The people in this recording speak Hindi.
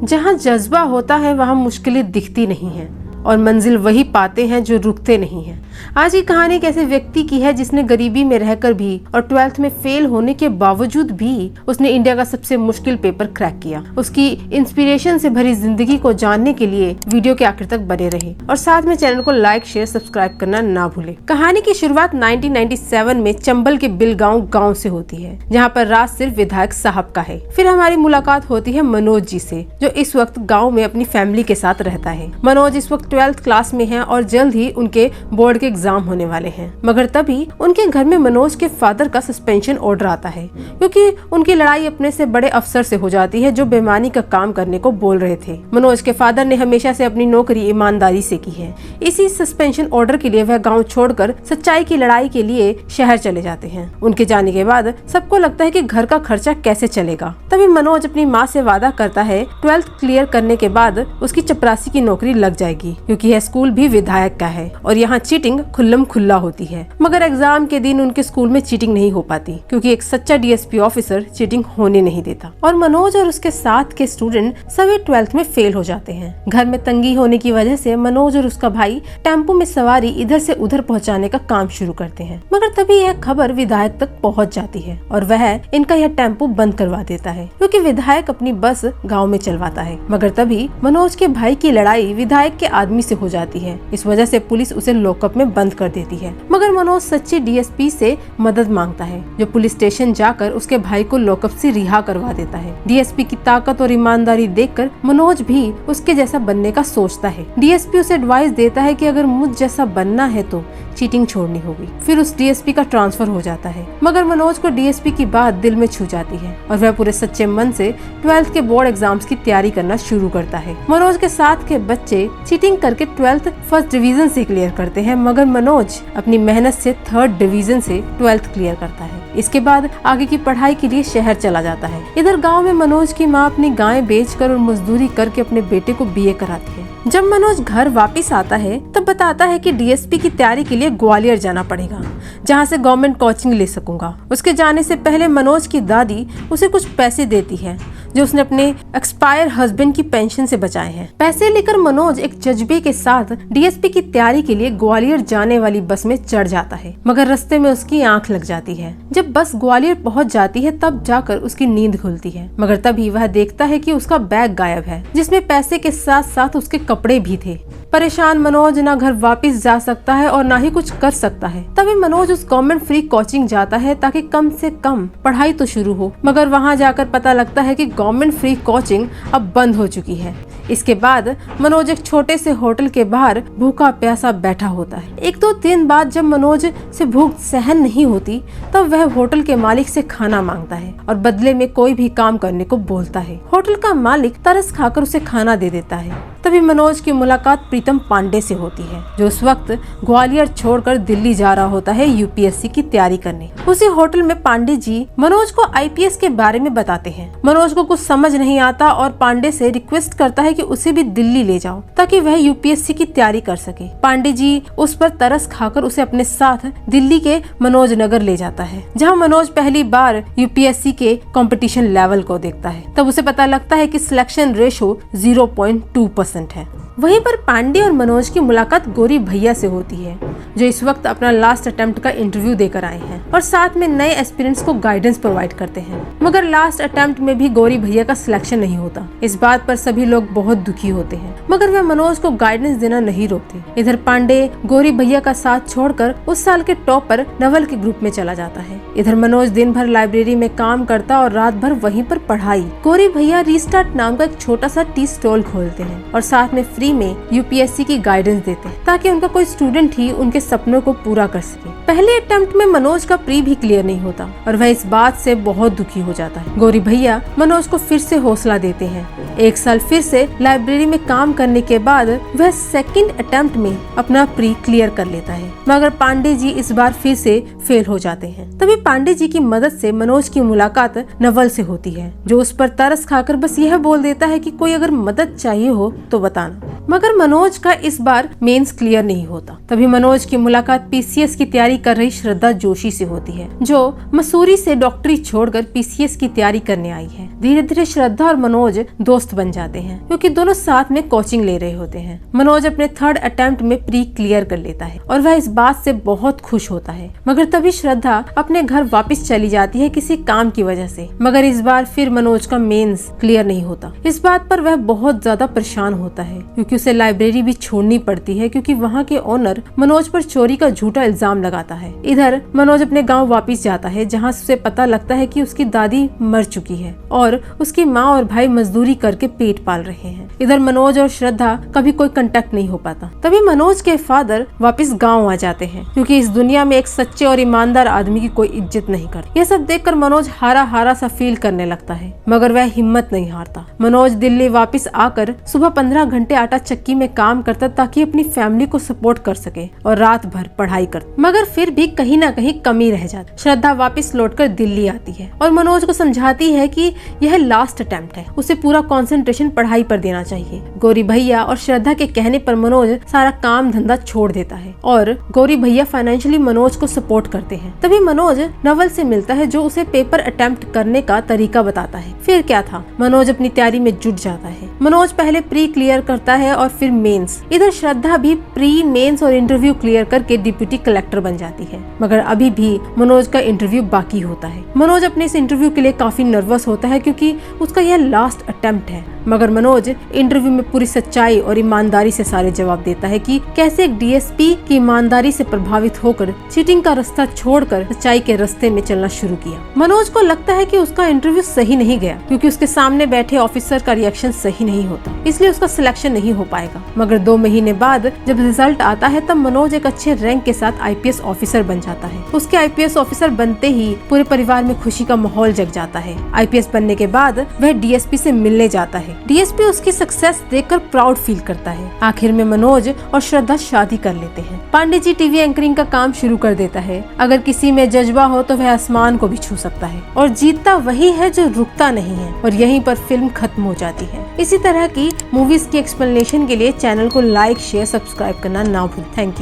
जहाँ जज्बा होता है वहाँ मुश्किलें दिखती नहीं हैं और मंजिल वही पाते हैं जो रुकते नहीं हैं। आज की कहानी एक ऐसे व्यक्ति की है जिसने गरीबी में रहकर भी और 12th में फेल होने के बावजूद भी उसने इंडिया का सबसे मुश्किल पेपर क्रैक किया। उसकी इंस्पिरेशन से भरी जिंदगी को जानने के लिए वीडियो के आखिर तक बने रहे और साथ में चैनल को लाइक शेयर सब्सक्राइब करना ना भूले। कहानी की शुरुआत 1997 में चंबल के बिलगांव गाँव से होती है, जहाँ पर राज सिर्फ विधायक साहब का है। फिर हमारी मुलाकात होती है मनोज जी से, जो इस वक्त गाँव में अपनी फैमिली के साथ रहता है। मनोज इस वक्त 12th क्लास में है और जल्द ही उनके बोर्ड के एग्जाम होने वाले हैं। मगर तभी उनके घर में मनोज के फादर का सस्पेंशन ऑर्डर आता है, क्योंकि उनकी लड़ाई अपने से बड़े अफसर से हो जाती है जो बेईमानी का काम करने को बोल रहे थे। मनोज के फादर ने हमेशा से अपनी नौकरी ईमानदारी से की है। इसी सस्पेंशन ऑर्डर के लिए वह गाँव छोड़कर सच्चाई की लड़ाई के लिए शहर चले जाते हैं। उनके जाने के बाद सबको लगता है कि घर का खर्चा कैसे चलेगा। तभी मनोज अपनी माँ से वादा करता है 12th क्लियर करने के बाद उसकी चपरासी की नौकरी लग जाएगी, क्योंकि यह स्कूल भी विधायक का है और यहाँ चीटिंग खुल्लम खुल्ला होती है। मगर एग्जाम के दिन उनके स्कूल में चीटिंग नहीं हो पाती, क्योंकि एक सच्चा डीएसपी ऑफिसर चीटिंग होने नहीं देता और मनोज और उसके साथ के स्टूडेंट सभी 12th में फेल हो जाते हैं। घर में तंगी होने की वजह से मनोज और उसका भाई टेम्पो में सवारी इधर से उधर पहुँचाने का काम शुरू करते हैं। मगर तभी यह खबर विधायक तक पहुँच जाती है और वह इनका यह टेम्पो बंद करवा देता है, क्योंकि विधायक अपनी बस गाँव में चलवाता है। मगर तभी मनोज के भाई की लड़ाई विधायक के आदमी से हो जाती है। इस वजह से पुलिस उसे लॉकअप में बंद कर देती है। मगर मनोज सच्चे डीएसपी से मदद मांगता है, जो पुलिस स्टेशन जाकर उसके भाई को लॉकअप से रिहा करवा देता है। डीएसपी की ताकत और ईमानदारी देखकर मनोज भी उसके जैसा बनने का सोचता है। डीएसपी उसे एडवाइस देता है कि अगर मुझ जैसा बनना है तो चीटिंग छोड़नी होगी। फिर उस डीएसपी का ट्रांसफर हो जाता है। मगर मनोज को डीएसपी की बात दिल में छू जाती है और वह पूरे सच्चे मन से 12th के बोर्ड एग्जाम्स की तैयारी करना शुरू करता है। मनोज के साथ के बच्चे चीटिंग करके 12th फर्स्ट डिवीजन से क्लियर करते हैं, मगर मनोज अपनी मेहनत से 3rd डिवीजन से 12th क्लियर करता है। इसके बाद आगे की पढ़ाई के लिए शहर चला जाता है। इधर गांव में मनोज की मां अपनी गायें बेचकर और मजदूरी करके अपने बेटे को बीए कराती है। जब मनोज घर वापस आता है तब बताता है कि डीएसपी की तैयारी के लिए ग्वालियर जाना पड़ेगा, जहां से गवर्नमेंट कोचिंग ले सकूंगा। उसके जाने से पहले मनोज की दादी उसे कुछ पैसे देती है, जो उसने अपने एक्सपायर हस्बैंड की पेंशन से बचाए हैं। पैसे लेकर मनोज एक जज्बे के साथ डीएसपी की तैयारी के लिए ग्वालियर जाने वाली बस में चढ़ जाता है। मगर रास्ते में उसकी आंख लग जाती है। जब बस ग्वालियर पहुंच जाती है तब जाकर उसकी नींद खुलती है। मगर तभी वह देखता है कि उसका बैग गायब है, जिसमें पैसे के साथ साथ उसके कपड़े भी थे। परेशान मनोज ना घर वापस जा सकता है और ना ही कुछ कर सकता है। तभी मनोज उस गवर्नमेंट फ्री कोचिंग जाता है ताकि कम से कम पढ़ाई तो शुरू हो। मगर वहां जाकर पता लगता है कि गवर्नमेंट फ्री कोचिंग अब बंद हो चुकी है। इसके बाद मनोज एक छोटे से होटल के बाहर भूखा प्यासा बैठा होता है। 1-2 दिन बाद जब मनोज से भूख सहन नहीं होती तब वह होटल के मालिक से खाना मांगता है और बदले में कोई भी काम करने को बोलता है। होटल का मालिक तरस खाकर उसे खाना दे देता है। तभी मनोज की मुलाकात प्रीतम पांडे से होती है, जो उस वक्त ग्वालियर छोड़कर दिल्ली जा रहा होता है यूपीएससी की तैयारी करने। उसी होटल में पांडे जी मनोज को आईपीएस के बारे में बताते हैं। मनोज को कुछ समझ नहीं आता और पांडे से रिक्वेस्ट करता है कि उसे भी दिल्ली ले जाओ ताकि वह यूपीएससी की तैयारी कर सके। पांडे जी उस पर तरस खाकर उसे अपने साथ दिल्ली के मनोज नगर ले जाता है, जहाँ मनोज पहली बार यूपीएससी के कंपटीशन लेवल को देखता है। तब उसे पता लगता है कि सिलेक्शन रेशो 0.2% है। वहीं पर पांडे और मनोज की मुलाकात गौरी भैया से होती है, जो इस वक्त अपना लास्ट अटेम्प्ट का इंटरव्यू देकर आए हैं और साथ में नए एस्पिरेंट्स को गाइडेंस प्रोवाइड करते हैं। मगर लास्ट अटेम्प्ट में भी गौरी भैया का सिलेक्शन नहीं होता। इस बात पर सभी लोग बहुत दुखी होते हैं, मगर वे मनोज को गाइडेंस देना नहीं रोकते। इधर पांडे गौरी भैया का साथ छोड़कर उस साल के टॉपर नवल के ग्रुप में चला जाता है। इधर मनोज दिन भर लाइब्रेरी में काम करता और रात भर वहीं पर पढ़ाई। गौरी भैया रीस्टार्ट नाम का एक छोटा सा टी स्टॉल खोलते हैं और साथ में फ्री में यूपीएससी की गाइडेंस देते हैं, ताकि उनका कोई स्टूडेंट ही उनके सपनों को पूरा कर सके। पहले अटेम्प्ट में मनोज का प्री भी क्लियर नहीं होता और वह इस बात से बहुत दुखी हो जाता है। गौरी भैया मनोज को फिर से हौसला देते हैं। 1 साल फिर से लाइब्रेरी में काम करने के बाद वह 2nd अटेम्प्ट में अपना प्री क्लियर कर लेता है, मगर पांडे जी इस बार फिर से फेल हो जाते हैं। तभी पांडे जी की मदद से मनोज की मुलाकात नवल से होती है, जो उस पर तरस खाकर बस यह बोल देता है कि कोई अगर मदद चाहिए हो तो बताना। मगर मनोज का इस बार मेंस क्लियर नहीं होता। तभी मनोज की मुलाकात पीसीएस की तैयारी कर रही श्रद्धा जोशी से होती है, जो मसूरी से डॉक्टरी छोड़कर पीसीएस की तैयारी करने आई है। धीरे धीरे श्रद्धा और मनोज दोस्त बन जाते हैं, क्योंकि दोनों साथ में कोचिंग ले रहे होते हैं। मनोज अपने 3rd अटेम्प्ट में प्री क्लियर कर लेता है और वह इस बात से बहुत खुश होता है। मगर तभी श्रद्धा अपने घर वापस चली जाती है किसी काम की वजह से। मगर इस बार फिर मनोज का मेंस क्लियर नहीं होता। इस बात पर वह बहुत ज्यादा परेशान होता है, क्योंकि उसे लाइब्रेरी भी छोड़नी पड़ती है, क्योंकि वहाँ के ओनर मनोज पर चोरी का झूठा इल्जाम लगाता है। इधर मनोज अपने गाँव वापिस जाता है, जहाँ उसे पता लगता है कि उसकी दादी मर चुकी है और उसकी माँ और भाई मजदूरी करके पेट पाल रहे हैं। इधर मनोज और श्रद्धा कभी कोई कांटेक्ट नहीं हो पाता। तभी मनोज के फादर वापस गांव आ जाते हैं, क्योंकि इस दुनिया में एक सच्चे और ईमानदार आदमी की कोई इज्जत नहीं करता। यह सब देखकर मनोज हारा हारा सा फील करने लगता है, मगर वह हिम्मत नहीं हारता। मनोज दिल्ली वापस आकर सुबह 15 घंटे आटा चक्की में काम करता, ताकि अपनी फैमिली को सपोर्ट कर सके, और रात भर पढ़ाई करता। मगर फिर भी कहीं ना कहीं कमी रह जाती। श्रद्धा वापस लौटकर दिल्ली आती है और मनोज को समझाती है कि यह लास्ट अटेम्प्ट है, उसे पूरा कंसंट्रेशन पढ़ाई पर देना चाहिए। गौरी भैया और श्रद्धा के कहने पर मनोज सारा काम धंधा छोड़ देता है और गौरी भैया फाइनेंशियली मनोज को सपोर्ट करते हैं। तभी मनोज नवल से मिलता है, जो उसे पेपर अटेम्प्ट करने का तरीका बताता है। फिर क्या था, मनोज अपनी तैयारी में जुट जाता है। मनोज पहले प्री क्लियर करता है और फिर मेंस। इधर श्रद्धा भी प्री, मेंस और इंटरव्यू क्लियर करके डिप्टी कलेक्टर बन जाती है। मगर अभी भी मनोज का इंटरव्यू बाकी होता है। मनोज अपने इस इंटरव्यू के लिए काफी नर्वस होता है, क्योंकि उसका यह लास्ट अटेम्प्ट है। मगर मनोज इंटरव्यू में पूरी सच्चाई और ईमानदारी से सारे जवाब देता है कि कैसे एक डीएसपी की ईमानदारी से प्रभावित होकर चीटिंग का रास्ता छोड़कर सच्चाई के रास्ते में चलना शुरू किया। मनोज को लगता है कि उसका इंटरव्यू सही नहीं गया, क्योंकि उसके सामने बैठे ऑफिसर का रिएक्शन सही नहीं होता, इसलिए उसका सिलेक्शन नहीं हो पाएगा। मगर 2 महीने बाद जब रिजल्ट आता है, तब मनोज एक अच्छे रैंक के साथ आईपीएस ऑफिसर बन जाता है। उसके आईपीएस ऑफिसर बनते ही पूरे परिवार में खुशी का माहौल जग जाता है। आईपीएस बनने के बाद वह डीएसपी से मिलने जाता है। डीएसपी उसकी सक्सेस देखकर प्राउड फील करता है। आखिर में मनोज और श्रद्धा शादी कर लेते हैं। पांडे जी टीवी एंकरिंग का काम शुरू कर देता है। अगर किसी में जज्बा हो तो वह आसमान को भी छू सकता है, और जीतता वही है जो रुकता नहीं है। और यहीं पर फिल्म खत्म हो जाती है। इसी तरह की मूवीज की एक्सप्लेनेशन के लिए चैनल को लाइक, शेयर, सब्सक्राइब करना ना भूलें। Thank you.